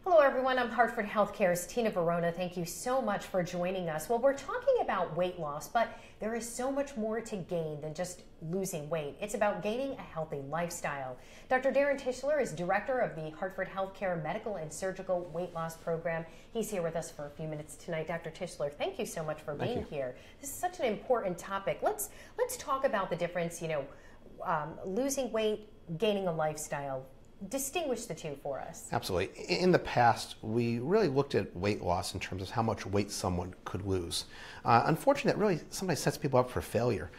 Hello everyone, I'm Hartford Healthcare's Tina Verona. Thank you so much for joining us. Well, we're talking about weight loss, but there is so much more to gain than just losing weight. It's about gaining a healthy lifestyle. Dr. Darren Tishler is director of the Hartford Healthcare Medical and Surgical Weight Loss Program. He's here with us for a few minutes tonight. Dr. Tishler, thank you so much for being here. This is such an important topic. Let's talk about the difference, losing weight, gaining a lifestyle. Distinguish the two for us. Absolutely. In the past, we really looked at weight loss in terms of how much weight someone could lose. Unfortunately, that really sometimes sets people up for failure.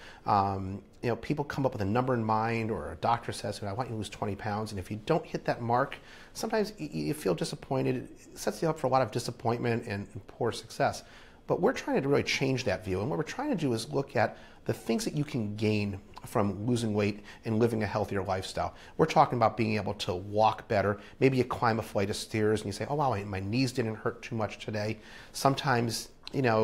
People come up with a number in mind, or a doctor says, I want you to lose 20 pounds, and if you don't hit that mark, sometimes you feel disappointed. It sets you up for a lot of disappointment and poor success. But we're trying to really change that view, and what we're trying to do is look at the things that you can gain from losing weight and living a healthier lifestyle. We're talking about being able to walk better. Maybe you climb a flight of stairs and you say, oh wow, my knees didn't hurt too much today. Sometimes, you're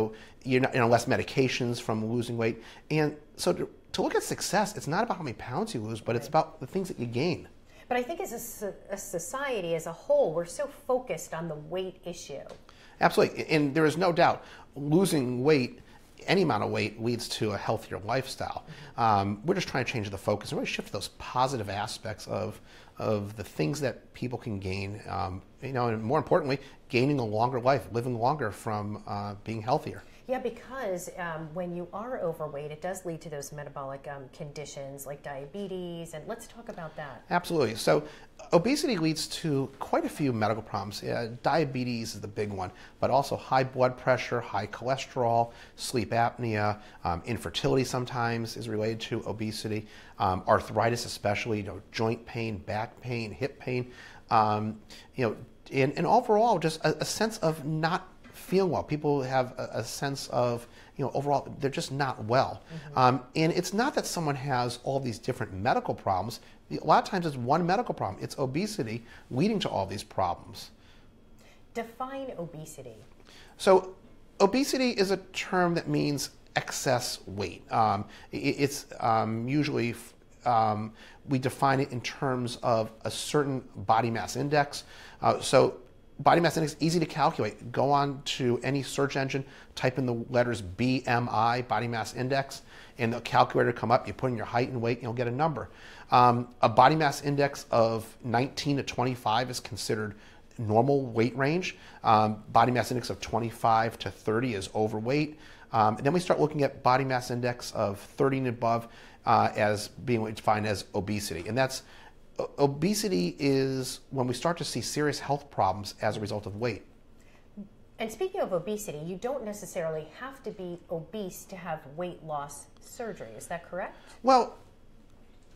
less medications from losing weight. And so to look at success, it's not about how many pounds you lose, but it's about the things that you gain. But I think as a society as a whole, we're so focused on the weight issue. Absolutely, and there is no doubt losing weight, any amount of weight, leads to a healthier lifestyle. We're just trying to change the focus and really shift those positive aspects of the things that people can gain, and more importantly, gaining a longer life, living longer from being healthier. Yeah, because when you are overweight, it does lead to those metabolic conditions like diabetes, and let's talk about that. Absolutely. So obesity leads to quite a few medical problems. Diabetes is the big one, but also high blood pressure, high cholesterol, sleep apnea, infertility sometimes is related to obesity, arthritis especially, joint pain, back pain, hip pain, and overall just a sense of not feeling well. People have a sense of, overall, they're just not well. And it's not that someone has all these different medical problems. A lot of times it's one medical problem. It's obesity leading to all these problems. Define obesity. So obesity is a term that means excess weight. It's usually, we define it in terms of a certain body mass index. Body mass index, easy to calculate. Go on to any search engine, type in the letters BMI, body mass index, and the calculator come up. You put in your height and weight, and you'll get a number. A body mass index of 19 to 25 is considered normal weight range. Body mass index of 25 to 30 is overweight. And then we start looking at body mass index of 30 and above as being defined as obesity. And obesity is when we start to see serious health problems as a result of weight. And speaking of obesity, you don't necessarily have to be obese to have weight loss surgery. Is that correct? Well,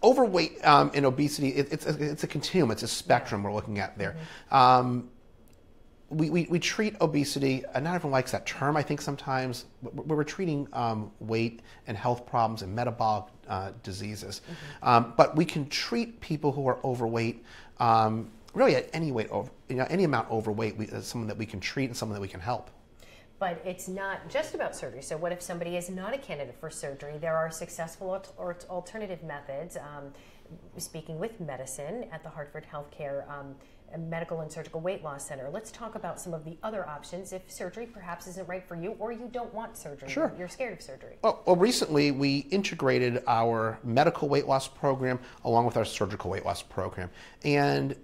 overweight and obesity, it's a continuum, it's a spectrum we're looking at there. We treat obesity, not everyone likes that term, I think sometimes, we're treating weight and health problems and metabolic diseases. But we can treat people who are overweight, really at any weight, any amount overweight, someone that we can treat and someone that we can help. But it's not just about surgery. So what if somebody is not a candidate for surgery? There are successful alternative methods. Speaking with medicine at the Hartford Healthcare Medical and Surgical Weight Loss Center. Let's talk about some of the other options if surgery perhaps isn't right for you or you don't want surgery. Sure. You're scared of surgery. Well, recently we integrated our medical weight loss program along with our surgical weight loss program. And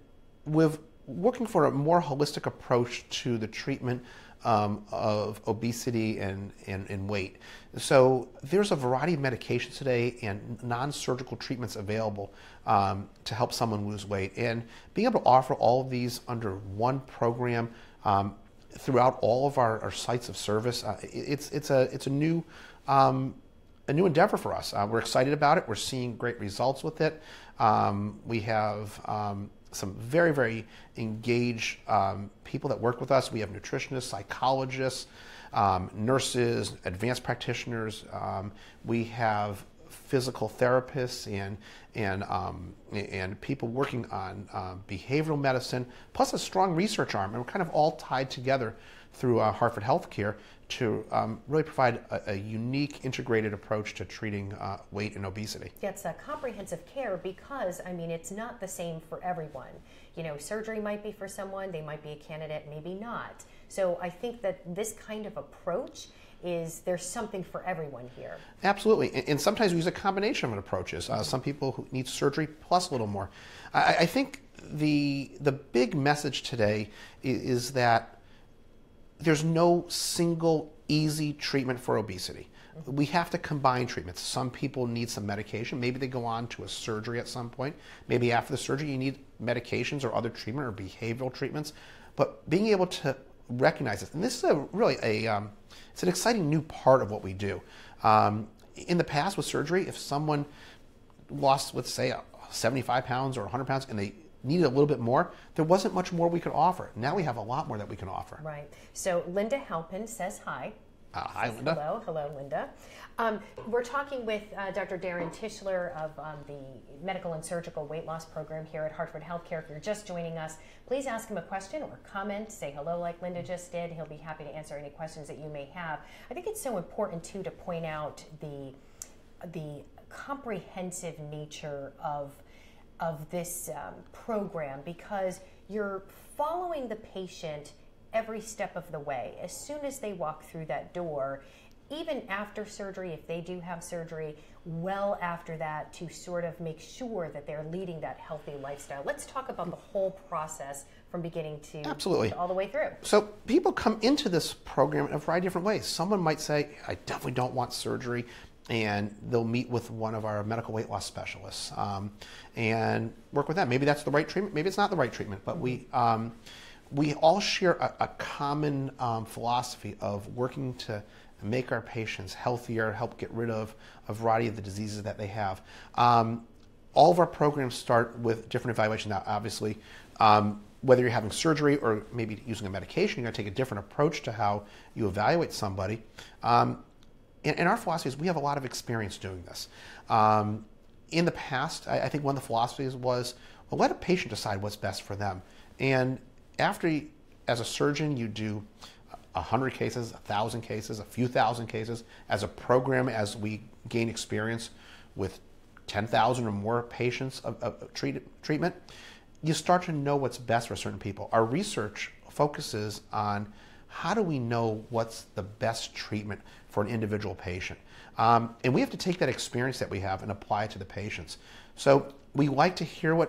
we're looking for a more holistic approach to the treatment of obesity and weight. So there's a variety of medications today and non-surgical treatments available to help someone lose weight. And being able to offer all of these under one program throughout all of our sites of service, it's a new endeavor for us. We're excited about it. We're seeing great results with it. We have some very, very engaged people that work with us. We have nutritionists, psychologists, nurses, advanced practitioners. We have physical therapists and people working on behavioral medicine, plus a strong research arm. And we're kind of all tied together through Hartford Healthcare to really provide a unique integrated approach to treating weight and obesity. Yeah, it's that comprehensive care because, I mean, it's not the same for everyone. you know, surgery might be for someone, they might be a candidate, maybe not. So I think that this kind of approach there's something for everyone here. Absolutely, and sometimes we use a combination of approaches. Some people who need surgery plus a little more. I think the big message today is that there's no single easy treatment for obesity. We have to combine treatments. Some people need some medication. Maybe they go on to a surgery at some point. Maybe after the surgery you need medications or other treatment or behavioral treatments. But being able to recognize this, and this is really it's an exciting new part of what we do. In the past with surgery, if someone lost, let's say, 75 pounds or 100 pounds and they needed a little bit more, there wasn't much more we could offer. Now we have a lot more that we can offer. Right. So Linda Halpin says hi. Hi, Linda. Hello, Linda. We're talking with Dr. Darren Tishler of the Medical and Surgical Weight Loss Program here at Hartford Healthcare. If you're just joining us, please ask him a question or comment. Say hello like Linda just did. He'll be happy to answer any questions that you may have. I think it's so important, too, to point out the comprehensive nature of this program, because you're following the patient every step of the way. As soon as they walk through that door, even after surgery, if they do have surgery, well after that, to sort of make sure that they're leading that healthy lifestyle. Let's talk about the whole process from beginning to Absolutely. All the way through. So people come into this program in a variety of different ways. Someone might say, I definitely don't want surgery, and they'll meet with one of our medical weight loss specialists and work with them. Maybe that's the right treatment, maybe it's not the right treatment, but we all share a common philosophy of working to make our patients healthier, help get rid of a variety of the diseases that they have. All of our programs start with different evaluations. Now, obviously, whether you're having surgery or maybe using a medication, you're going to take a different approach to how you evaluate somebody. In our philosophies, we have a lot of experience doing this. In the past, I think one of the philosophies was, well, let a patient decide what's best for them. And after, as a surgeon, you do 100 cases, 1,000 cases, a few thousand cases. As a program, as we gain experience with 10,000 or more patients of treatment, you start to know what's best for certain people. Our research focuses on how do we know what's the best treatment for an individual patient. And we have to take that experience that we have and apply it to the patients. So we like to hear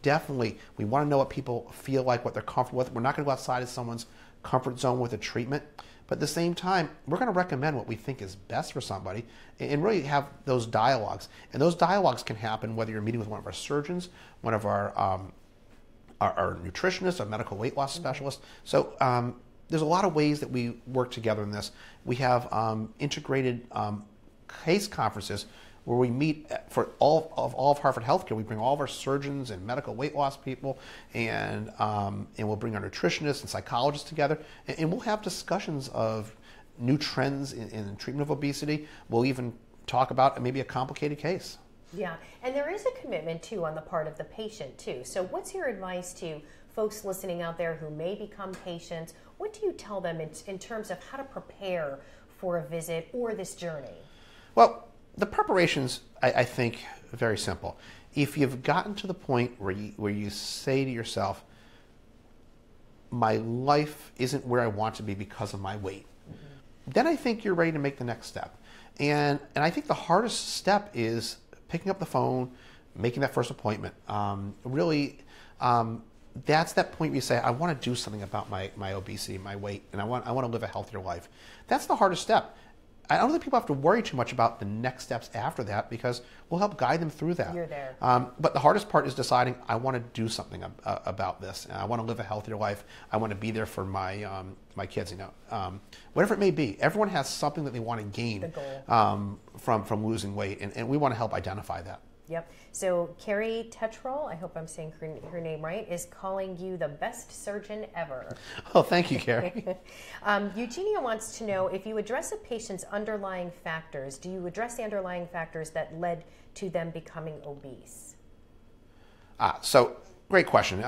definitely, we want to know what people feel like, what they're comfortable with. We're not going to go outside of someone's comfort zone with a treatment, but at the same time, we're going to recommend what we think is best for somebody and really have those dialogues. And those dialogues can happen whether you're meeting with one of our surgeons, one of our nutritionists, our medical weight loss specialists. So there's a lot of ways that we work together in this. We have integrated case conferences where we meet for all of Hartford Healthcare. We bring all of our surgeons and medical weight loss people, and we'll bring our nutritionists and psychologists together, and we'll have discussions of new trends in treatment of obesity. We'll even talk about maybe a complicated case. Yeah, and there is a commitment too on the part of the patient too. So what's your advice to folks listening out there who may become patients? What do you tell them in terms of how to prepare for a visit or this journey? Well, the preparation's, I think, very simple. If you've gotten to the point where you say to yourself, my life isn't where I want to be because of my weight, then I think you're ready to make the next step. And I think the hardest step is picking up the phone, making that first appointment. That's that point where you say, I want to do something about my obesity, my weight, and I want to live a healthier life. That's the hardest step. I don't think people have to worry too much about the next steps after that because we'll help guide them through that. You're there. But the hardest part is deciding, I want to do something about this. I want to live a healthier life. I want to be there for my kids. Whatever it may be. Everyone has something that they want to gain from losing weight, and we want to help identify that. Yep. So Carrie Tetrol, I hope I'm saying her name right, is calling you the best surgeon ever. Oh, thank you, Carrie. Eugenia wants to know, if you address a patient's underlying factors, do you address the underlying factors that led to them becoming obese? So great question.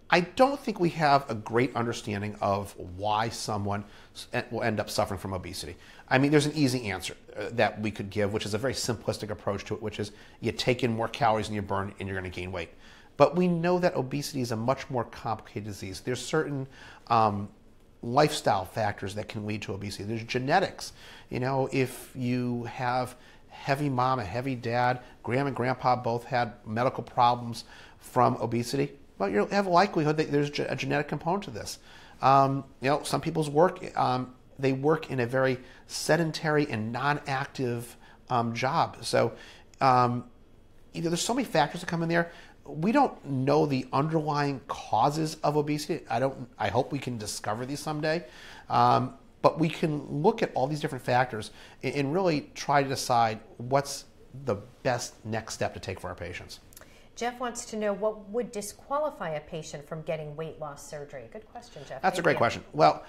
I don't think we have a great understanding of why someone will end up suffering from obesity. I mean, there's an easy answer that we could give, which is a very simplistic approach to it, which is you take in more calories than you burn and you're going to gain weight. But we know that obesity is a much more complicated disease. There's certain lifestyle factors that can lead to obesity. There's genetics. You know, if you have heavy mom, a heavy dad, grandma and grandpa both had medical problems from obesity, well, you have a likelihood that there's a genetic component to this. You know, some people's work, they work in a very sedentary and non-active job. So there's so many factors that come in there. We don't know the underlying causes of obesity. I hope we can discover these someday. But we can look at all these different factors and really try to decide what's the best next step to take for our patients. Jeff wants to know what would disqualify a patient from getting weight loss surgery. Good question, Jeff. That's a great question. Well,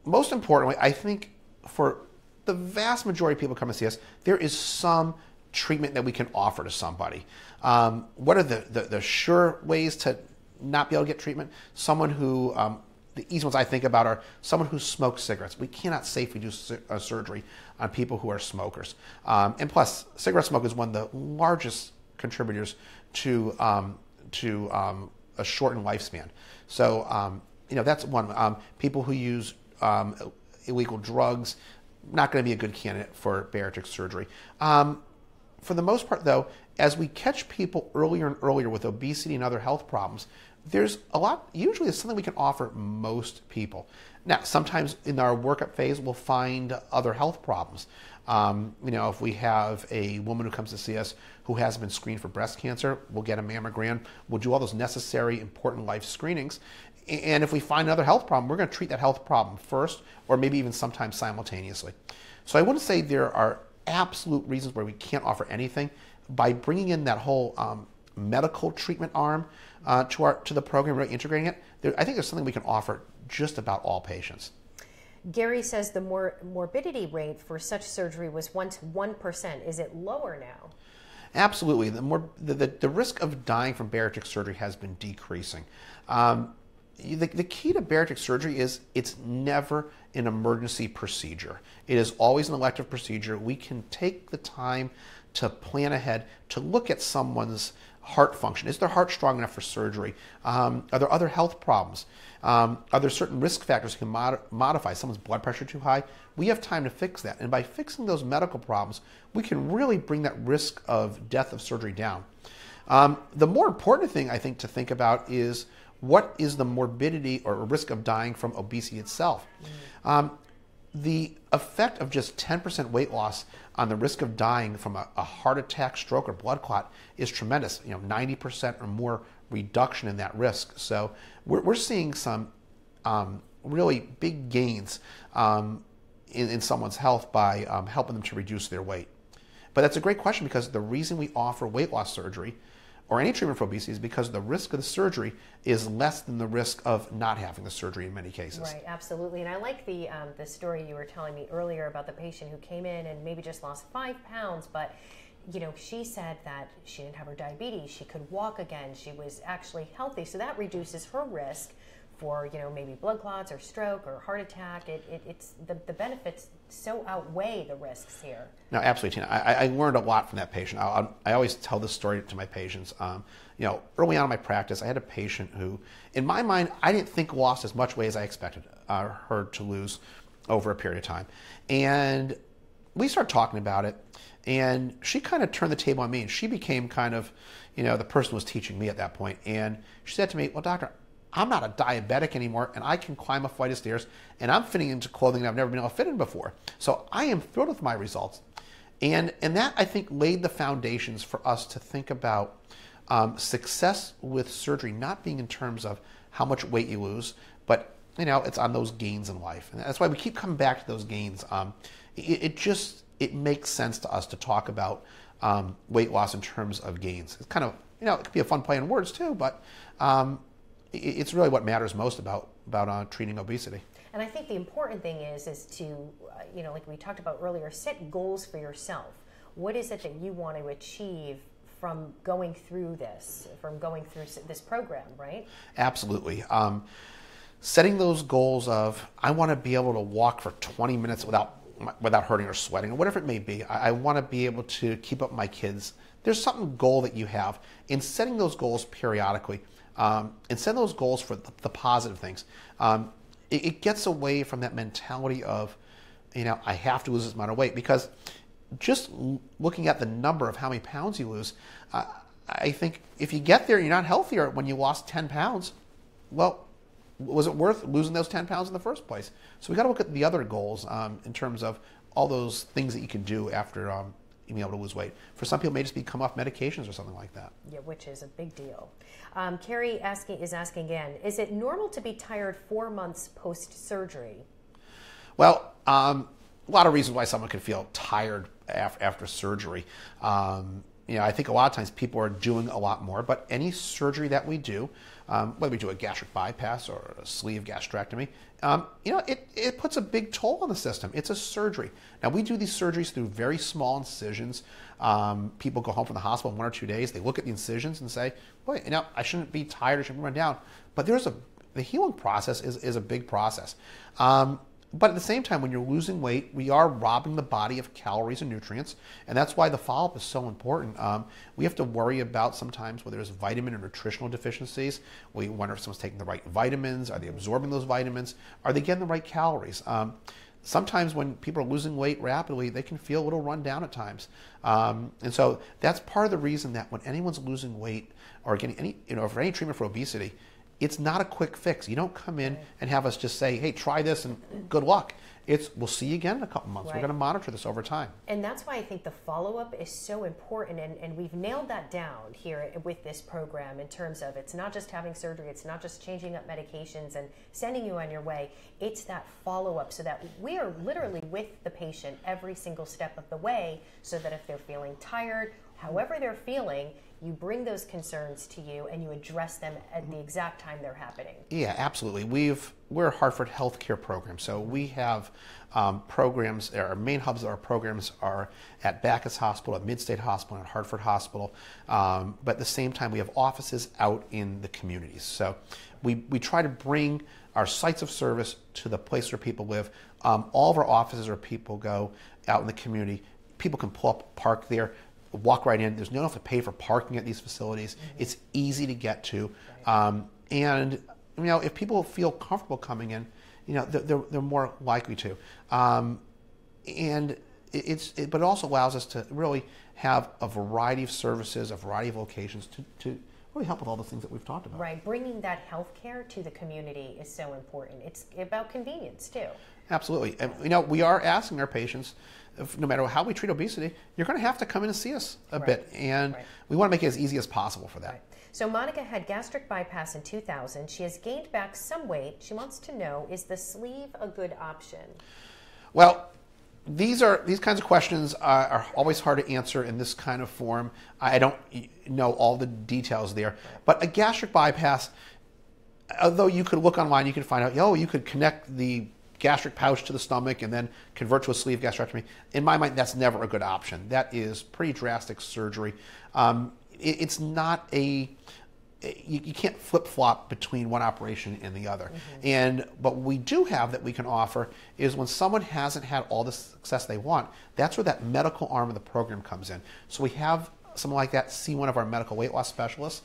most importantly, I think for the vast majority of people who come to see us, there is some treatment that we can offer to somebody. What are the sure ways to not be able to get treatment? Someone who, the easy ones I think about are someone who smokes cigarettes. We cannot safely do surgery on people who are smokers. And plus, cigarette smoke is one of the largest contributors to a shortened lifespan. So, you know, that's one. People who use illegal drugs, not going to be a good candidate for bariatric surgery. For the most part, though, as we catch people earlier and earlier with obesity and other health problems, there's a lot, usually it's something we can offer most people. Now, sometimes in our workup phase, we'll find other health problems. You know, if we have a woman who comes to see us who hasn't been screened for breast cancer, we'll get a mammogram. We'll do all those necessary, important life screenings. And if we find another health problem, we're going to treat that health problem first, or maybe even sometimes simultaneously. So I wouldn't say there are absolute reasons where we can't offer anything. By bringing in that whole medical treatment arm to the program, really integrating it, I think there's something we can offer just about all patients. Gary says the morbidity rate for such surgery was once 1%. Is it lower now? Absolutely. The risk of dying from bariatric surgery has been decreasing. The key to bariatric surgery is it's never an emergency procedure. It is always an elective procedure. We can take the time to plan ahead, to look at someone's heart function. Is their heart strong enough for surgery? Are there other health problems? Are there certain risk factors that can modify? Someone's blood pressure too high? We have time to fix that. And by fixing those medical problems, we can really bring that risk of death of surgery down. The more important thing, I think, to think about is what is the morbidity or risk of dying from obesity itself. The effect of just 10% weight loss on the risk of dying from a heart attack, stroke, or blood clot is tremendous. 90% or more reduction in that risk. So we're seeing some really big gains in someone's health by helping them to reduce their weight. But that's a great question, because the reason we offer weight loss surgery or any treatment for obesity is because the risk of the surgery is less than the risk of not having the surgery in many cases. Right, absolutely. And I like the story you were telling me earlier about the patient who came in and maybe just lost 5 pounds, but she said that she didn't have her diabetes, she could walk again, she was actually healthy, so that reduces her risk for maybe blood clots or stroke or heart attack. It's the benefits so outweigh the risks here. No, absolutely, Tina. I learned a lot from that patient. I always tell this story to my patients. Early on in my practice, I had a patient who, in my mind, I didn't think lost as much weight as I expected her to lose over a period of time. And we started talking about it, and she kind of turned the table on me, and she became kind of, the person who was teaching me at that point. And she said to me, "Well, doctor, I'm not a diabetic anymore, and I can climb a flight of stairs, and I'm fitting into clothing that I've never been able to fit in before. So I am thrilled with my results." And that, I think, laid the foundations for us to think about success with surgery not being in terms of how much weight you lose, but it's on those gains in life. And that's why we keep coming back to those gains. It makes sense to us to talk about weight loss in terms of gains. It's kind of, it could be a fun play on words too, but it's really what matters most about treating obesity. And I think the important thing is to, like we talked about earlier, set goals for yourself. What is it that you want to achieve from going through this program, right? Absolutely. Setting those goals of, I want to be able to walk for 20 minutes without hurting or sweating, or whatever it may be. I want to be able to keep up my kids' there's some goal that you have. In setting those goals periodically, and set those goals for the positive things, it gets away from that mentality of, I have to lose this amount of weight, because just looking at the number of how many pounds you lose, I think if you get there and you're not healthier when you lost 10 pounds, well, was it worth losing those 10 pounds in the first place? So we got to look at the other goals in terms of all those things that you can do after being able to lose weight. For some people, it may just be come off medications or something like that. Yeah, which is a big deal. Carrie is asking again, is it normal to be tired 4 months post-surgery? Well, a lot of reasons why someone could feel tired after surgery. I think a lot of times people are doing a lot more, but any surgery that we do, whether we do a gastric bypass or a sleeve gastrectomy, it puts a big toll on the system. It's a surgery. Now, we do these surgeries through very small incisions. People go home from the hospital in 1 or 2 days. They look at the incisions and say, "Boy, I shouldn't be tired. I shouldn't run down." But the healing process is a big process. But at the same time, when you're losing weight, we are robbing the body of calories and nutrients, and that's why the follow-up is so important. We have to worry about sometimes whether there's vitamin or nutritional deficiencies. We wonder if someone's taking the right vitamins. Are they absorbing those vitamins? Are they getting the right calories? Sometimes when people are losing weight rapidly, they can feel a little run down at times. And so that's part of the reason that when anyone's losing weight or getting for any treatment for obesity, it's not a quick fix. You don't come in and have us just say, "Hey, try this and good luck." We'll see you again in a couple months. Right. We're going to monitor this over time. And that's why I think the follow-up is so important, and we've nailed that down here with this program in terms of it's not just having surgery, it's not just changing up medications and sending you on your way, it's that follow-up so that we are literally with the patient every single step of the way, so that if they're feeling tired, however they're feeling, you bring those concerns to you and you address them at the exact time they're happening. Yeah, absolutely. We're a Hartford healthcare program, so we have programs. Our main hubs of our programs are at Backus Hospital, at Midstate Hospital, and at Hartford Hospital. But at the same time, we have offices out in the communities. So we try to bring our sites of service to the place where people live. All of our offices where people go out in the community, people can pull up, park there, walk right in. There's no have to pay for parking at these facilities. Mm-hmm. It's easy to get to. Right. And if people feel comfortable coming in, they're more likely to. But it also allows us to really have a variety of services, a variety of locations to really help with all the things that we've talked about. Right. Bringing that health care to the community is so important. It's about convenience too. Absolutely. And we are asking our patients, no matter how we treat obesity, you're going to have to come in and see us a bit. And we want to make it as easy as possible for that. Right. So Monica had gastric bypass in 2000. She has gained back some weight. She wants to know, is the sleeve a good option? Well, these kinds of questions are always hard to answer in this kind of form. I don't know all the details there. But a gastric bypass, although you could look online, you can find out, you could connect the gastric pouch to the stomach and then convert to a sleeve gastrectomy. In my mind, that's never a good option. That is pretty drastic surgery. It's not you can't flip-flop between one operation and the other. Mm-hmm. But what we do have that we can offer is when someone hasn't had all the success they want, that's where that medical arm of the program comes in. So we have someone like that see one of our medical weight loss specialists.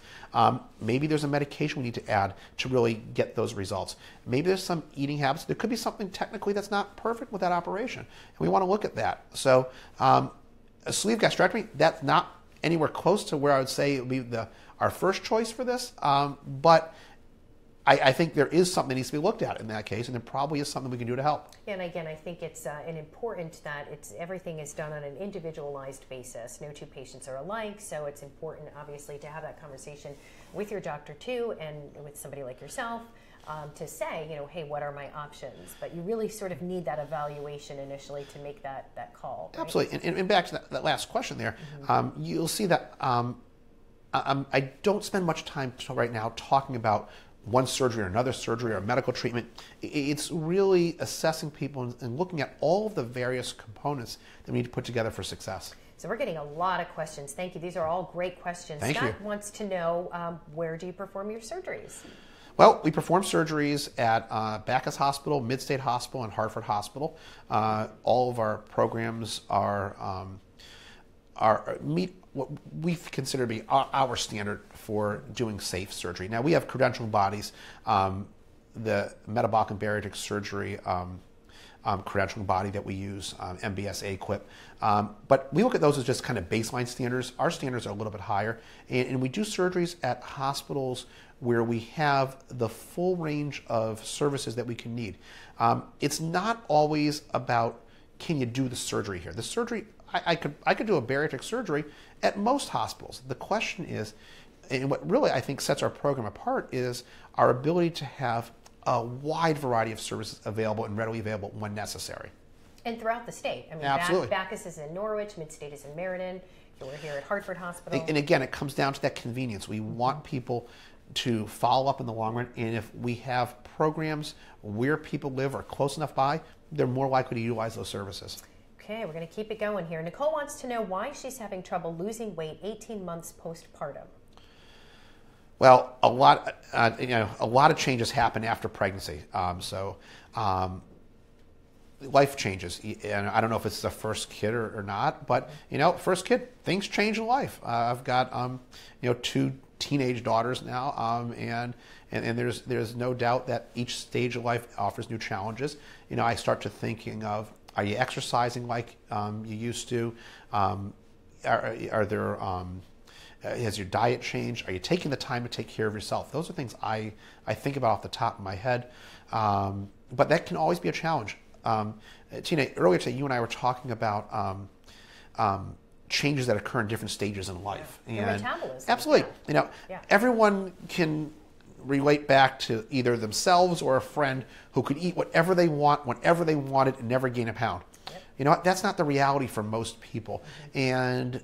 Maybe there's a medication we need to add to really get those results. Maybe there's some eating habits. There could be something technically that's not perfect with that operation, and we want to look at that. So a sleeve gastrectomy, that's not anywhere close to where I would say it would be our first choice for this, but I think there is something that needs to be looked at in that case, and there probably is something we can do to help. And again, I think it's important that everything is done on an individualized basis. No two patients are alike, so it's important, obviously, to have that conversation with your doctor too, and with somebody like yourself, to say, hey, what are my options? But you really sort of need that evaluation initially to make that call. Right? Absolutely. And back to that last question there, mm-hmm. You'll see that I don't spend much time right now talking about one surgery or another surgery or medical treatment. It's really assessing people and looking at all of the various components that we need to put together for success. So we're getting a lot of questions. Thank you. These are all great questions. Thank you. Scott wants to know, where do you perform your surgeries? Well, we perform surgeries at Backus Hospital, Midstate Hospital, and Hartford Hospital. All of our programs meet what we consider to be our standard for doing safe surgery. Now, we have credentialing bodies, the metabolic and bariatric surgery credentialing body that we use, MBSA equip. But we look at those as just kind of baseline standards. Our standards are a little bit higher, and we do surgeries at hospitals where we have the full range of services that we can need. It's not always about, can you do the surgery here? The surgery, I could do a bariatric surgery at most hospitals. The question is, and what really I think sets our program apart, is our ability to have a wide variety of services available and readily available when necessary. And throughout the state. I mean, absolutely. Bacchus is in Norwich, Midstate is in Meriden, we're here at Hartford Hospital. And again, it comes down to that convenience. We want people to follow up in the long run, and if we have programs where people live or close enough by, they're more likely to utilize those services. Okay, we're going to keep it going here. Nicole wants to know why she's having trouble losing weight 18 months postpartum. Well, a lot of changes happen after pregnancy. Life changes, and I don't know if it's the first kid or not, but first kid, things change in life. I've got 2 teenage daughters now, and there's no doubt that each stage of life offers new challenges. I start to thinking of, are you exercising like you used to? Has your diet changed? Are you taking the time to take care of yourself? Those are things I think about off the top of my head, but that can always be a challenge. Tina, earlier today, you and I were talking about changes that occur in different stages in life. Yeah. And metabolism. Absolutely. Yeah. Everyone can relate back to either themselves or a friend who could eat whatever they want, whenever they wanted, and never gain a pound. Yep. That's not the reality for most people. Mm-hmm.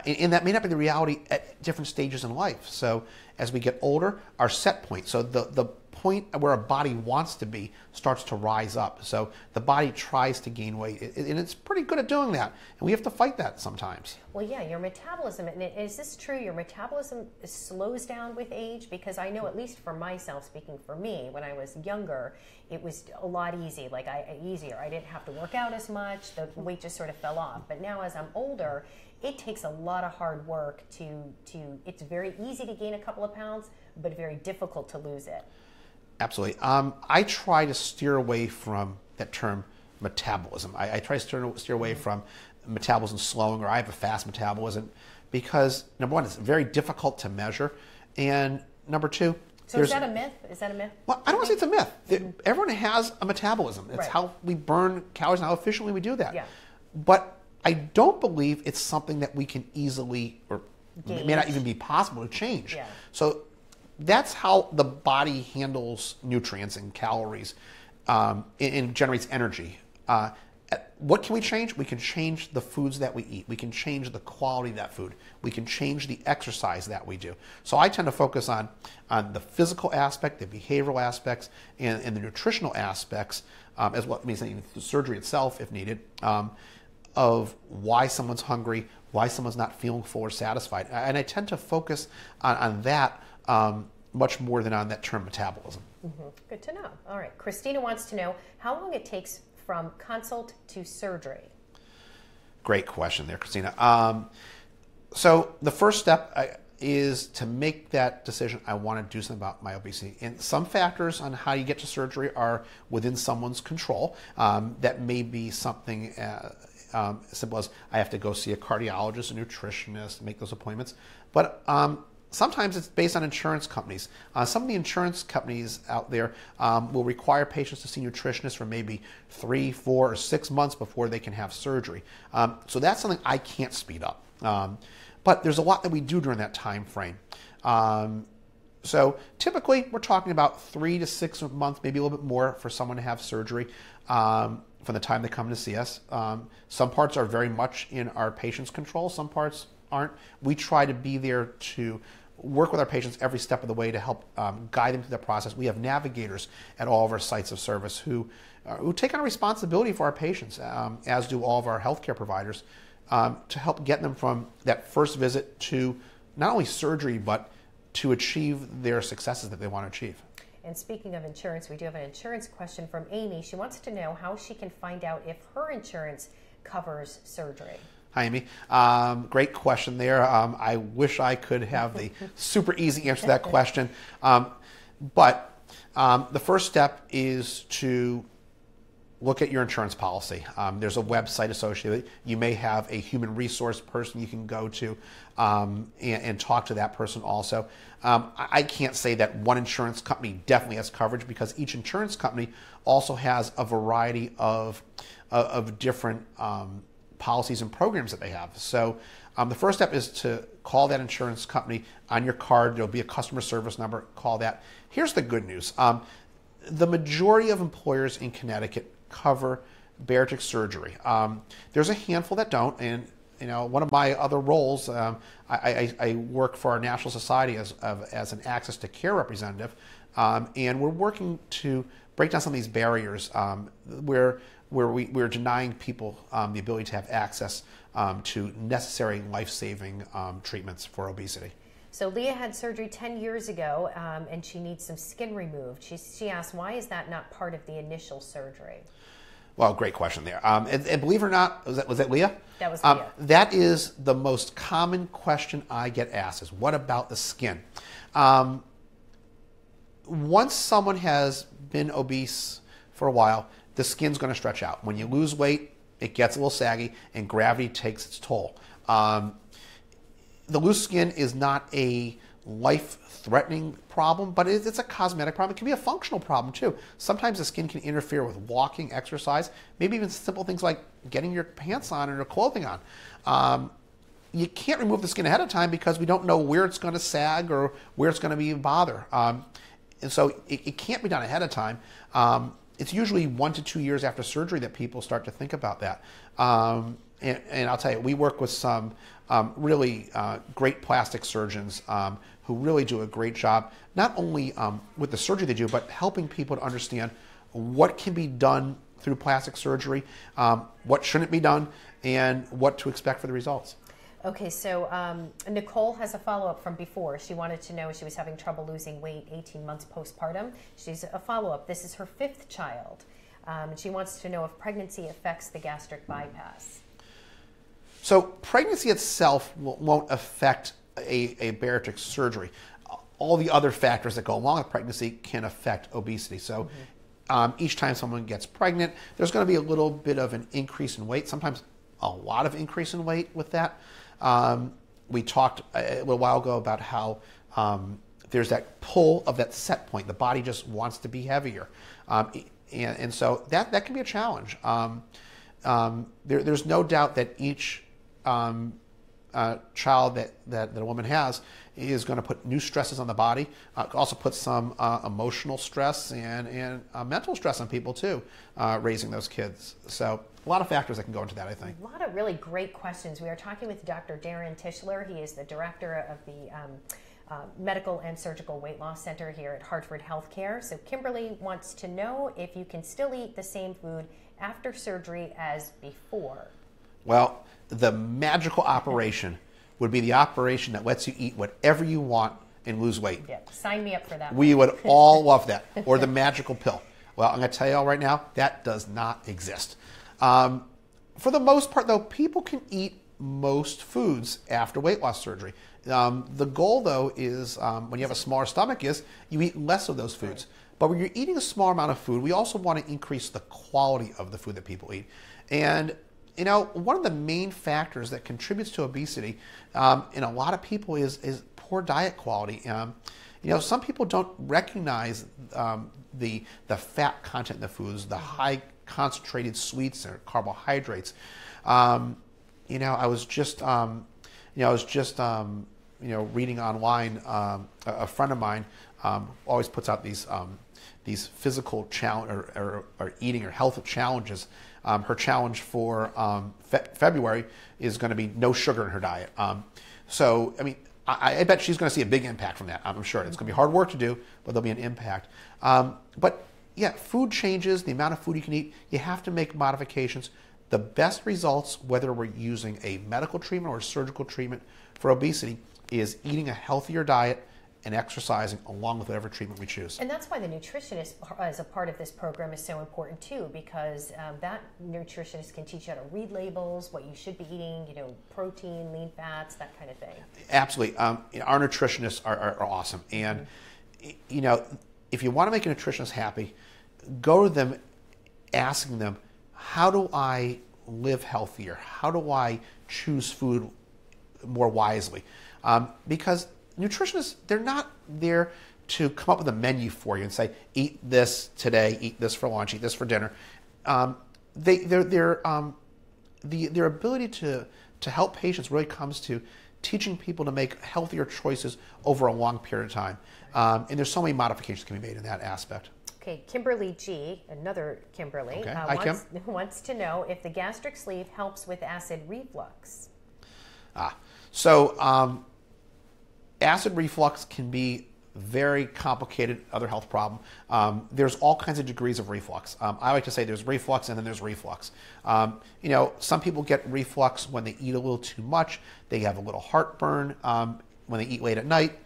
And that may not be the reality at different stages in life. So as we get older, our set point, so the point where a body wants to be, starts to rise up. So the body tries to gain weight, and it's pretty good at doing that. And we have to fight that sometimes. Well, yeah, your metabolism, and is this true? Your metabolism slows down with age? Because I know, at least for myself, speaking for me, when I was younger, it was a lot easier. I didn't have to work out as much. The weight just sort of fell off. But now, as I'm older, it takes a lot of hard work it's very easy to gain a couple of pounds, but very difficult to lose it. Absolutely. I try to steer away from that term metabolism. I try to steer away from metabolism slowing, or I have a fast metabolism, because number one, it's very difficult to measure, and number two, so is that a myth? Is that a myth? Well, I don't want to say it's a myth. Mm-hmm. Everyone has a metabolism. It's how we burn calories and how efficiently we do that. Yeah. But I don't believe it's something that we can easily, or it may not even be possible to change. Yeah. So that's how the body handles nutrients and calories, and generates energy. What can we change? We can change the foods that we eat. We can change the quality of that food. We can change the exercise that we do. So I tend to focus on the physical aspect, the behavioral aspects, and the nutritional aspects, as well. I mean, the surgery itself, if needed, of why someone's hungry, why someone's not feeling full or satisfied. And I tend to focus on that much more than on that term metabolism. Mm-hmm. Good to know. All right. Christina wants to know how long it takes from consult to surgery. Great question there, Christina. So the first step is to make that decision. I want to do something about my obesity. And some factors on how you get to surgery are within someone's control. That may be something as simple as I have to go see a cardiologist, a nutritionist, make those appointments. But sometimes it's based on insurance companies. Some of the insurance companies out there will require patients to see nutritionists for maybe 3, 4, or 6 months before they can have surgery. So that's something I can't speed up. But there's a lot that we do during that time frame. So typically we're talking about 3 to 6 months, maybe a little bit more, for someone to have surgery from the time they come to see us. Some parts are very much in our patient's control. Some parts aren't. We try to be there to work with our patients every step of the way to help guide them through the process. We have navigators at all of our sites of service who take on a responsibility for our patients, as do all of our healthcare providers, to help get them from that first visit to not only surgery, but to achieve their successes that they want to achieve. And speaking of insurance, we do have an insurance question from Amy. She wants to know how she can find out if her insurance covers surgery. Hi, Amy. Great question there. I wish I could have the super easy answer to that question. But the first step is to look at your insurance policy. There's a website associated with it. You may have a human resource person you can go to and talk to that person also. I can't say that one insurance company definitely has coverage, because each insurance company also has a variety of different policies and programs that they have. So the first step is to call that insurance company. On your card, there'll be a customer service number. Call that. Here's the good news. The majority of employers in Connecticut cover bariatric surgery. There's a handful that don't, and one of my other roles, I work for our National Society as an access to care representative, and we're working to break down some of these barriers where we're denying people the ability to have access to necessary life-saving treatments for obesity. So Leah had surgery 10 years ago, and she needs some skin removed. She asked, why is that not part of the initial surgery? Well, great question there. And believe it or not, was that Leah? That was Leah. That is the most common question I get asked, is what about the skin? Once someone has been obese for a while, the skin's going to stretch out. When you lose weight, it gets a little saggy, and gravity takes its toll. The loose skin is not a life-threatening problem, but it's a cosmetic problem. It can be a functional problem too. Sometimes the skin can interfere with walking, exercise, maybe even simple things like getting your pants on or your clothing on. You can't remove the skin ahead of time because we don't know where it's going to sag or where it's going to be a bother. And so it can't be done ahead of time. It's usually 1 to 2 years after surgery that people start to think about that. And I'll tell you, we work with some really great plastic surgeons who really do a great job, not only with the surgery they do, but helping people to understand what can be done through plastic surgery, what shouldn't be done, and what to expect for the results. Okay, so Nicole has a follow-up from before. She wanted to know, she was having trouble losing weight 18 months postpartum. She's a follow-up. This is her 5th child. And she wants to know if pregnancy affects the gastric bypass. So pregnancy itself won't affect a bariatric surgery. All the other factors that go along with pregnancy can affect obesity. So each time someone gets pregnant, there's going to be a little bit of an increase in weight, sometimes a lot of increase in weight with that. We talked a little while ago about how there's that pull of that set point. The body just wants to be heavier. And so that can be a challenge. There's no doubt that each child that a woman has is going to put new stresses on the body. Also put some emotional stress and mental stress on people too, raising those kids. So a lot of factors that can go into that, I think. A lot of really great questions. We are talking with Dr. Darren Tishler. He is the director of the Medical and Surgical Weight Loss Center here at Hartford Healthcare. So Kimberly wants to know if you can still eat the same food after surgery as before. Well, the magical operation would be the operation that lets you eat whatever you want and lose weight. Yeah, sign me up for that. We would all love that. Or the magical pill. Well, I'm going to tell you all right now, that does not exist. For the most part, though, people can eat most foods after weight loss surgery. The goal, though, is when you have a smaller stomach, is you eat less of those foods. But when you're eating a small amount of food, we also want to increase the quality of the food that people eat. And one of the main factors that contributes to obesity in a lot of people is poor diet quality. Some people don't recognize the fat content in the foods, the high concentrated sweets or carbohydrates. I was just reading online. A friend of mine always puts out these physical challenge or eating or health challenges. Her challenge for February is going to be no sugar in her diet. So, I mean, I bet she's going to see a big impact from that. I'm sure it's going to be hard work to do, but there'll be an impact. But yeah, food changes, the amount of food you can eat. You have to make modifications. The best results, whether we're using a medical treatment or a surgical treatment for obesity, is eating a healthier diet and exercising along with whatever treatment we choose. And that's why the nutritionist as a part of this program is so important too, because that nutritionist can teach you how to read labels, what you should be eating, protein, lean fats, that kind of thing. Absolutely. Our nutritionists are awesome. And, if you want to make a nutritionist happy, go to them asking them, how do I live healthier? How do I choose food more wisely? Because nutritionists, they're not there to come up with a menu for you and say, eat this today, eat this for lunch, eat this for dinner. Their ability to help patients really comes to teaching people to make healthier choices over a long period of time. And there's so many modifications that can be made in that aspect. Okay, Kimberly G, another Kimberly, okay. Hi, Kim. wants to know if the gastric sleeve helps with acid reflux. So acid reflux can be very complicated other health problem. There's all kinds of degrees of reflux. I like to say there's reflux and then there's reflux. Some people get reflux when they eat a little too much. They have a little heartburn when they eat late at night.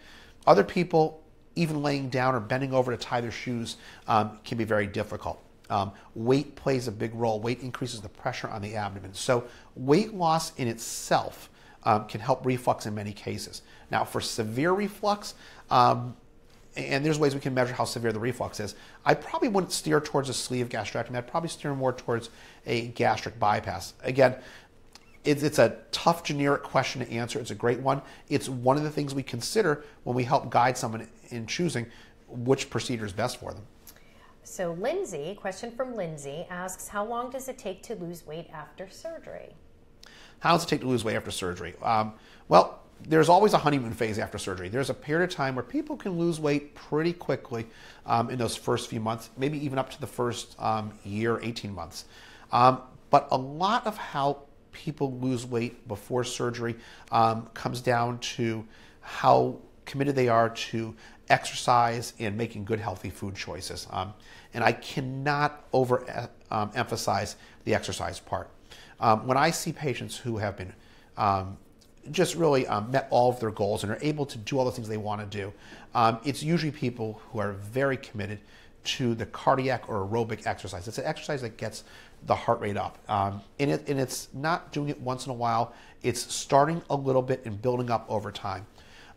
Other people, even laying down or bending over to tie their shoes, can be very difficult. Weight plays a big role. Weight increases the pressure on the abdomen. So weight loss in itself can help reflux in many cases. Now, for severe reflux, and there's ways we can measure how severe the reflux is, I probably wouldn't steer towards a sleeve gastrectomy. I'd probably steer more towards a gastric bypass. Again, it's a tough generic question to answer. It's a great one. It's one of the things we consider when we help guide someone in choosing which procedure is best for them. So Lindsay, question from Lindsay, asks, how long does it take to lose weight after surgery? How does it take to lose weight after surgery? Well, there's always a honeymoon phase after surgery. There's a period of time where people can lose weight pretty quickly in those first few months, maybe even up to the first year, 18 months. But a lot of how people lose weight before surgery comes down to how committed they are to exercise and making good, healthy food choices. And I cannot emphasize the exercise part. When I see patients who have been just really met all of their goals and are able to do all the things they want to do, it's usually people who are very committed to the cardiac or aerobic exercise. It's an exercise that gets the heart rate up. And it's not doing it once in a while. It's starting a little bit and building up over time.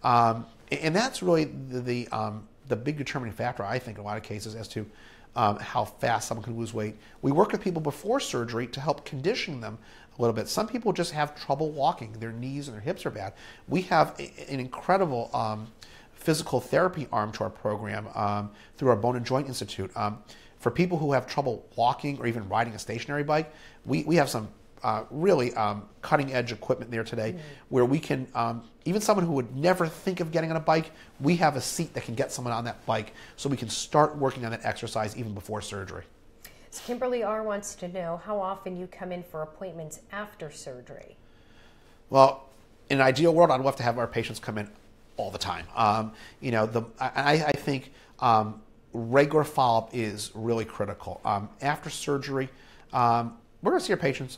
And that's really the big determining factor, I think, in a lot of cases as to how fast someone can lose weight. We work with people before surgery to help condition them a little bit. Some people just have trouble walking. Their knees and their hips are bad. We have an incredible physical therapy arm to our program through our Bone and Joint Institute. For people who have trouble walking or even riding a stationary bike, we have some really cutting edge equipment there today where we can, even someone who would never think of getting on a bike, we have a seat that can get someone on that bike so we can start working on that exercise even before surgery. So Kimberly R. wants to know how often you come in for appointments after surgery. Well, in an ideal world, I'd love to have our patients come in all the time. I think regular follow-up is really critical. After surgery, we're going to see our patients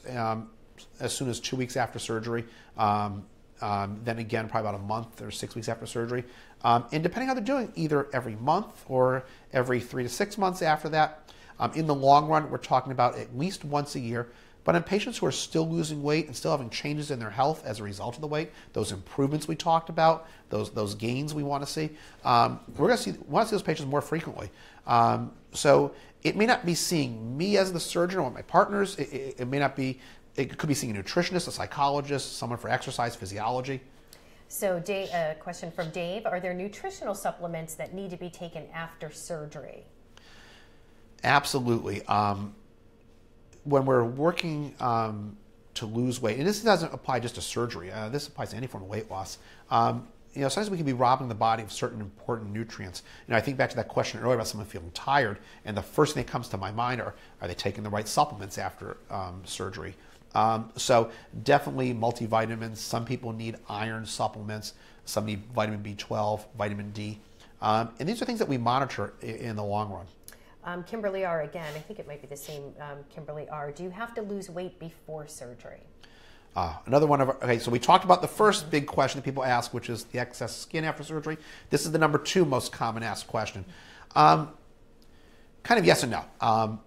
as soon as 2 weeks after surgery, then again probably about a month or 6 weeks after surgery. And depending on how they're doing, either every month or every 3 to 6 months after that. In the long run, we're talking about at least once a year. But in patients who are still losing weight and still having changes in their health as a result of the weight, those improvements we talked about, those gains we want to see, we're going to want to see those patients more frequently. So it may not be seeing me as the surgeon or my partners. It may not be. It could be seeing a nutritionist, a psychologist, someone for exercise physiology. So, Dave, a question from Dave: are there nutritional supplements that need to be taken after surgery? Absolutely. When we're working to lose weight, and this doesn't apply just to surgery, this applies to any form of weight loss. Sometimes we can be robbing the body of certain important nutrients. I think back to that question earlier about someone feeling tired, and the first thing that comes to my mind are they taking the right supplements after surgery? So definitely multivitamins. Some people need iron supplements. Some need vitamin B12, vitamin D. And these are things that we monitor in the long run. Kimberly R. again, I think it might be the same Kimberly R. Do you have to lose weight before surgery? Another one of our, okay, so we talked about the first big question that people ask, which is the excess skin after surgery. This is the number 2 most common asked question. Kind of yes and no.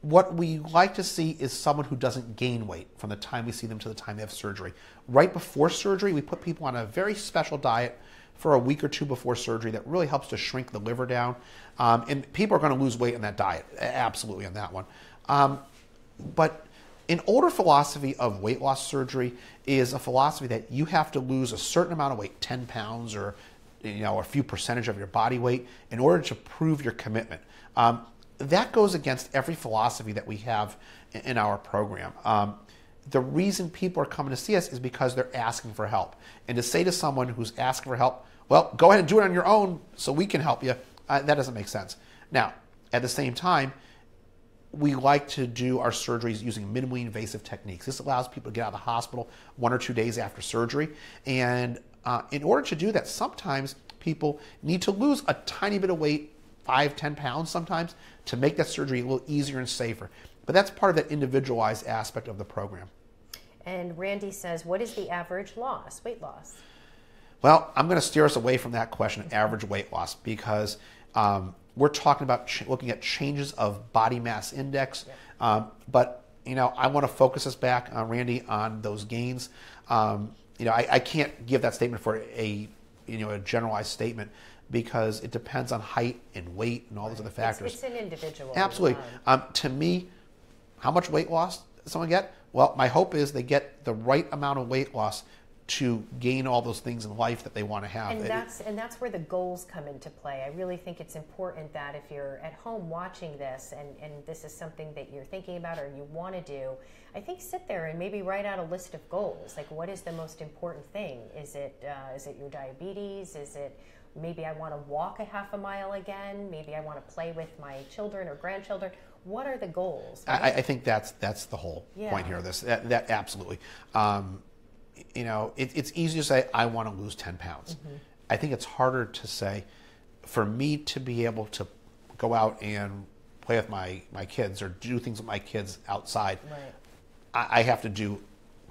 What we like to see is someone who doesn't gain weight from the time we see them to the time they have surgery. Right before surgery, we put people on a very special diet for a week or 2 before surgery that really helps to shrink the liver down. And people are going to lose weight on that diet, absolutely on that one. But an older philosophy of weight loss surgery is a philosophy that you have to lose a certain amount of weight, 10 pounds or a few percentage of your body weight, in order to prove your commitment. That goes against every philosophy that we have in our program. The reason people are coming to see us is because they're asking for help. And to say to someone who's asking for help, well, go ahead and do it on your own so we can help you, that doesn't make sense. Now, at the same time, we like to do our surgeries using minimally invasive techniques. This allows people to get out of the hospital 1 or 2 days after surgery. And in order to do that, sometimes people need to lose a tiny bit of weight, 5, 10 pounds sometimes, to make that surgery a little easier and safer. But that's part of that individualized aspect of the program. And Randy says, what is the average weight loss? Well, I'm going to steer us away from that question, average weight loss, because we're talking about looking at changes of body mass index. Yep. But I want to focus us back, Randy, on those gains. I can't give that statement for a generalized statement, because it depends on height and weight and all those other factors. It's an individual. Absolutely. To me, how much weight loss does someone get? Well, my hope is they get the right amount of weight loss to gain all those things in life that they want to have. And that's where the goals come into play. I really think it's important that if you're at home watching this and this is something that you're thinking about or you want to do, I think sit there and maybe write out a list of goals. Like, what is the most important thing? Is it your diabetes? Is it maybe I want to walk a half a mile again? Maybe I want to play with my children or grandchildren. What are the goals? Right? I think that's the whole point here of this. That absolutely. It's easy to say, I want to lose 10 pounds. Mm-hmm. I think it's harder to say, for me to be able to go out and play with my kids or do things with my kids outside, right, I have to do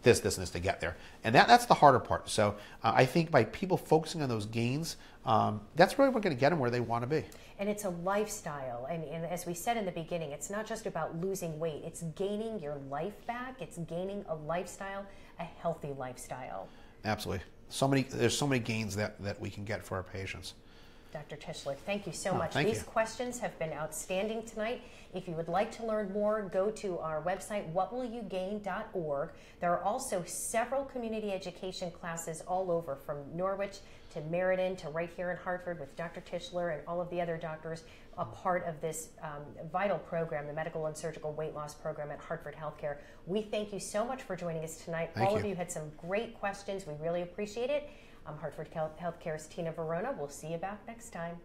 this, and this to get there. And that's the harder part. So I think by people focusing on those gains, that's really what's going to get them where they want to be. And it's a lifestyle. And as we said in the beginning, it's not just about losing weight. It's gaining your life back. It's gaining a lifestyle, a healthy lifestyle. Absolutely. There's so many gains that we can get for our patients. Dr. Tishler, thank you so much. These questions have been outstanding tonight. If you would like to learn more, go to our website, whatwillyougain.org. There are also several community education classes all over, from Norwich to Meriden to right here in Hartford with Dr. Tishler and all of the other doctors, a part of this vital program, the Medical and Surgical Weight Loss Program at Hartford Healthcare. We thank you so much for joining us tonight. All of you had some great questions. We really appreciate it. Hartford Healthcare's Tina Verona. We'll see you back next time.